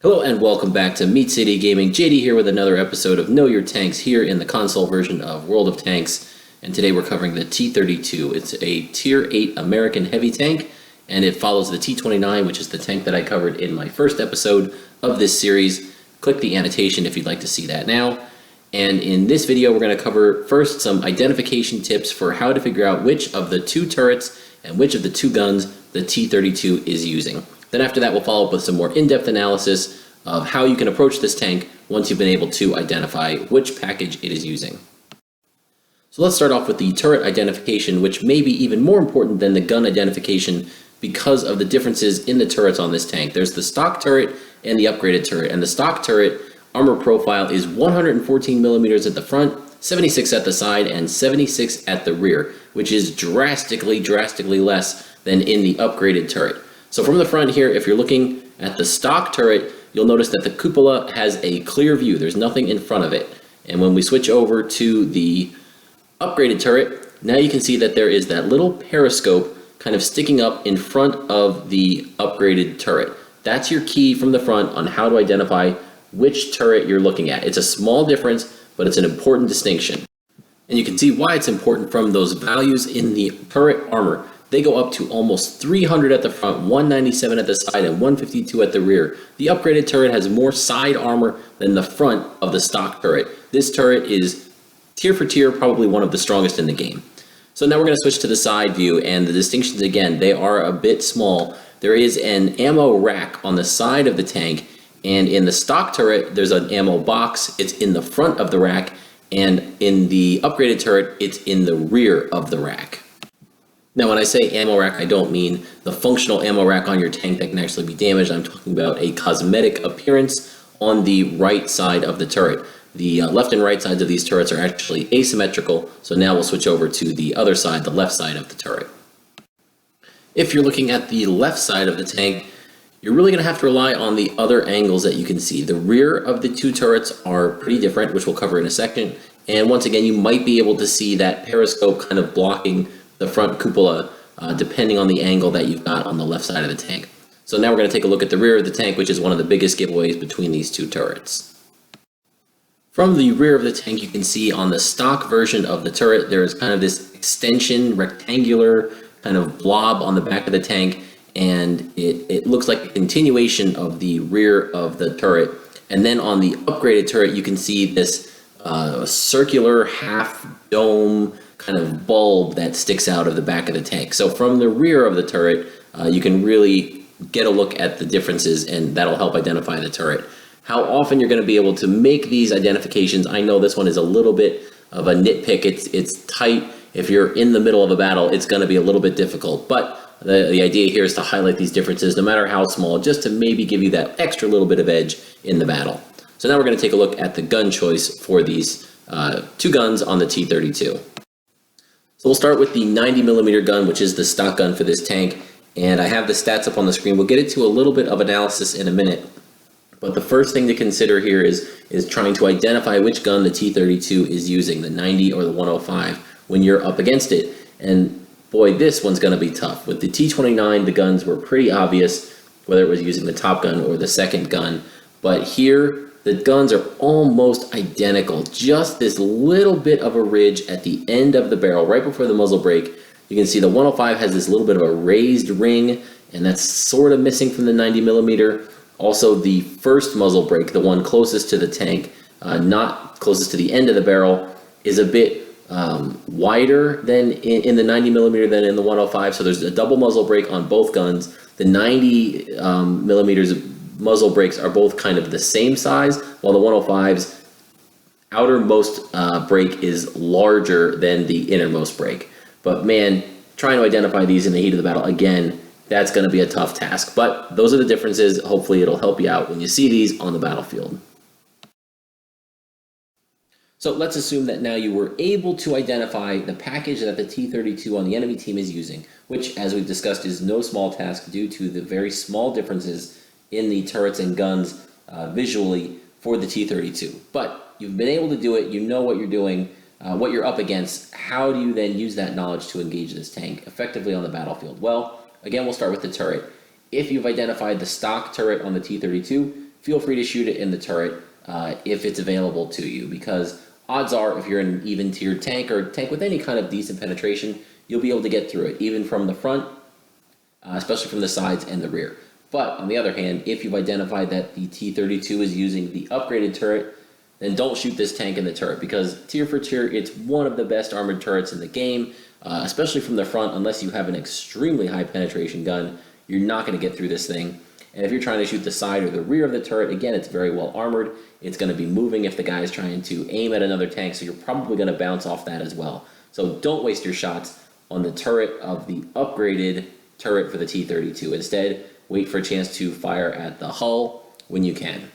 Hello and welcome back to Meat City Gaming. JD here with another episode of Know Your Tanks here in the console version of World of Tanks. And today we're covering the T32. It's a Tier VIII American heavy tank, and it follows the T29, which is the tank that I covered in my first episode of this series. Click the annotation if you'd like to see that now. And in this video we're going to cover first some identification tips for how to figure out which of the two turrets and which of the two guns the T32 is using. Then after that, we'll follow up with some more in-depth analysis of how you can approach this tank once you've been able to identify which package it is using. So let's start off with the turret identification, which may be even more important than the gun identification because of the differences in the turrets on this tank. There's the stock turret and the upgraded turret, and the stock turret armor profile is 114 millimeters at the front, 76 at the side, and 76 at the rear, which is drastically less than in the upgraded turret. So from the front here, if you're looking at the stock turret, you'll notice that the cupola has a clear view. There's nothing in front of it. And when we switch over to the upgraded turret, now you can see that there is that little periscope kind of sticking up in front of the upgraded turret. That's your key from the front on how to identify which turret you're looking at. It's a small difference, but it's an important distinction. And you can see why it's important from those values in the turret armor. They go up to almost 300 at the front, 197 at the side, and 152 at the rear. The upgraded turret has more side armor than the front of the stock turret. This turret is tier for tier, probably one of the strongest in the game. So now we're going to switch to the side view, and the distinctions again, they are a bit small. There is an ammo rack on the side of the tank, and in the stock turret, there's an ammo box. It's in the front of the rack, and in the upgraded turret, it's in the rear of the rack. Now, when I say ammo rack, I don't mean the functional ammo rack on your tank that can actually be damaged. I'm talking about a cosmetic appearance on the right side of the turret. The left and right sides of these turrets are actually asymmetrical, so now we'll switch over to the other side, the left side of the turret. If you're looking at the left side of the tank, you're really going to have to rely on the other angles that you can see. The rear of the two turrets are pretty different, which we'll cover in a second. And once again, you might be able to see that periscope kind of blocking the front cupola, depending on the angle that you've got on the left side of the tank. So now we're going to take a look at the rear of the tank, which is one of the biggest giveaways between these two turrets. From the rear of the tank, you can see on the stock version of the turret, there is kind of this extension, rectangular kind of blob on the back of the tank, and it looks like a continuation of the rear of the turret. And then on the upgraded turret, you can see this circular half dome kind of bulb that sticks out of the back of the tank. So from the rear of the turret, you can really get a look at the differences, and that'll help identify the turret. How often you're going to be able to make these identifications, I know this one is a little bit of a nitpick. It's tight. If you're in the middle of a battle, it's going to be a little bit difficult. But the idea here is to highlight these differences, no matter how small, just to maybe give you that extra little bit of edge in the battle. So now we're going to take a look at the gun choice for these two guns on the T32. So we'll start with the 90 millimeter gun, which is the stock gun for this tank, and I have the stats up on the screen. We'll get into a little bit of analysis in a minute, but the first thing to consider here is trying to identify which gun the T32 is using, the 90 or the 105, when you're up against it. And boy, this one's going to be tough. With the T29, the guns were pretty obvious, whether it was using the top gun or the second gun, but here, the guns are almost identical, just this little bit of a ridge at the end of the barrel, right before the muzzle brake. You can see the 105 has this little bit of a raised ring, and that's sort of missing from the 90 millimeter. Also, the first muzzle brake, the one closest to the tank, not closest to the end of the barrel, is a bit wider than in the 90 millimeter than in the 105. So there's a double muzzle brake on both guns. The 90 millimeters muzzle brakes are both kind of the same size, while the 105's outermost brake is larger than the innermost brake. But man, trying to identify these in the heat of the battle, again, that's going to be a tough task. But those are the differences. Hopefully it'll help you out when you see these on the battlefield. So let's assume that now you were able to identify the package that the T32 on the enemy team is using, which, as we've discussed, is no small task due to the very small differences in the turrets and guns visually for the T32. But you've been able to do it, you know what you're doing, what you're up against. How do you then use that knowledge to engage this tank effectively on the battlefield? Well, again, we'll start with the turret. If you've identified the stock turret on the T32, feel free to shoot it in the turret if it's available to you, because odds are if you're in an even tiered tank or tank with any kind of decent penetration, you'll be able to get through it, even from the front, especially from the sides and the rear. But on the other hand, if you've identified that the T32 is using the upgraded turret, then don't shoot this tank in the turret, because tier for tier, it's one of the best armored turrets in the game, especially from the front. Unless you have an extremely high penetration gun, you're not going to get through this thing. And if you're trying to shoot the side or the rear of the turret, again, it's very well armored. It's going to be moving if the guy is trying to aim at another tank, so you're probably going to bounce off that as well. So don't waste your shots on the turret of the upgraded turret for the T32. Instead, wait for a chance to fire at the hull when you can.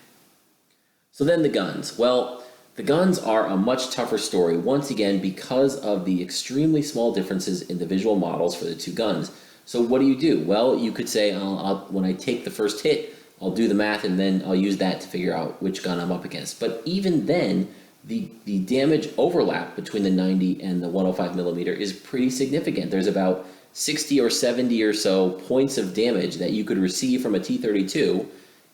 So then the guns. Well, the guns are a much tougher story, once again, because of the extremely small differences in the visual models for the two guns. So what do? Well, you could say, when I take the first hit, I'll do the math and then I'll use that to figure out which gun I'm up against. But even then, the damage overlap between the 90 and the 105 millimeter is pretty significant. There's about 60 or 70 or so points of damage that you could receive from a T32,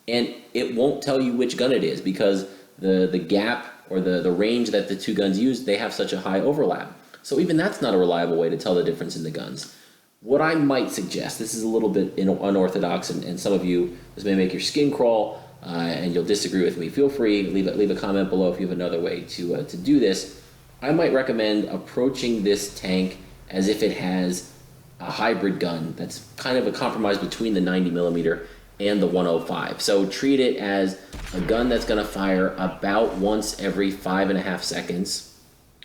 and it won't tell you which gun it is, because the gap or the range that the two guns use, they have such a high overlap. So even that's not a reliable way to tell the difference in the guns. What I might suggest, this is a little bit unorthodox, and some of you, this may make your skin crawl, and you'll disagree with me. Feel free, leave a comment below if you have another way to do this. I might recommend approaching this tank as if it has a hybrid gun that's kind of a compromise between the 90 millimeter and the 105. So treat it as a gun that's going to fire about once every 5.5 seconds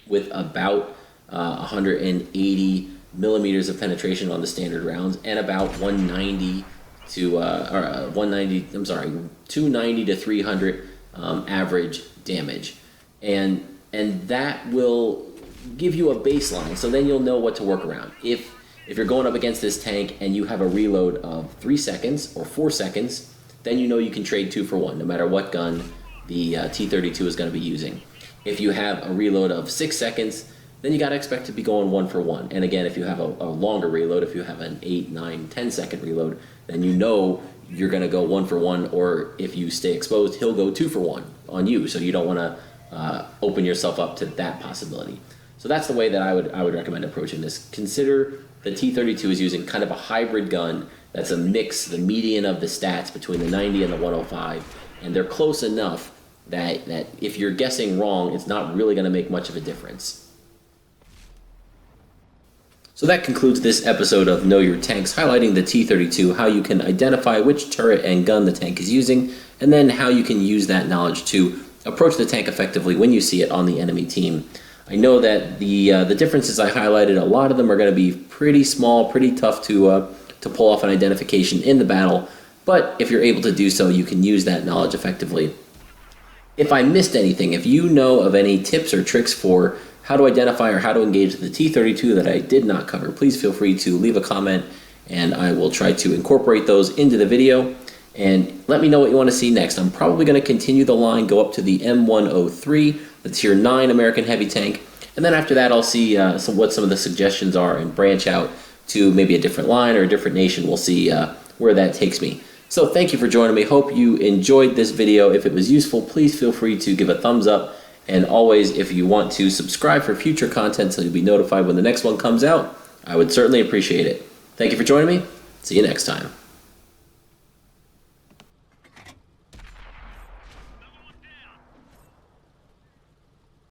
with about 180 millimeters of penetration on the standard rounds, and about 290 to 300 average damage, and that will give you a baseline. So then you'll know what to work around. If you're going up against this tank and you have a reload of 3 seconds or 4 seconds, then you know you can trade 2 for 1, no matter what gun the T32 is going to be using. If you have a reload of 6 seconds, then you got to expect to be going 1 for 1. And again, if you have a longer reload, if you have an 8, 9, 10 second reload, then you know you're going to go 1 for 1, or if you stay exposed, he'll go 2 for 1 on you. So you don't want to open yourself up to that possibility. So that's the way that I would recommend approaching this. Consider the T32 is using kind of a hybrid gun that's a mix, the median of the stats between the 90 and the 105, and they're close enough that if you're guessing wrong, it's not really going to make much of a difference. So that concludes this episode of Know Your Tanks, highlighting the T32, how you can identify which turret and gun the tank is using, and then how you can use that knowledge to approach the tank effectively when you see it on the enemy team. I know that the differences I highlighted, a lot of them are going to be pretty small, pretty tough to pull off an identification in the battle, but if you're able to do so, you can use that knowledge effectively. If I missed anything, if you know of any tips or tricks for how to identify or how to engage the T32 that I did not cover, please feel free to leave a comment, and I will try to incorporate those into the video. And let me know what you want to see next. I'm probably going to continue the line, go up to the M103, the Tier IX American heavy tank, and then after that I'll see what some of the suggestions are and branch out to maybe a different line or a different nation. We'll see where that takes me. So thank you for joining me. Hope you enjoyed this video. If it was useful, please feel free to give a thumbs up. And always, if you want to subscribe for future content so you'll be notified when the next one comes out, I would certainly appreciate it. Thank you for joining me. See you next time.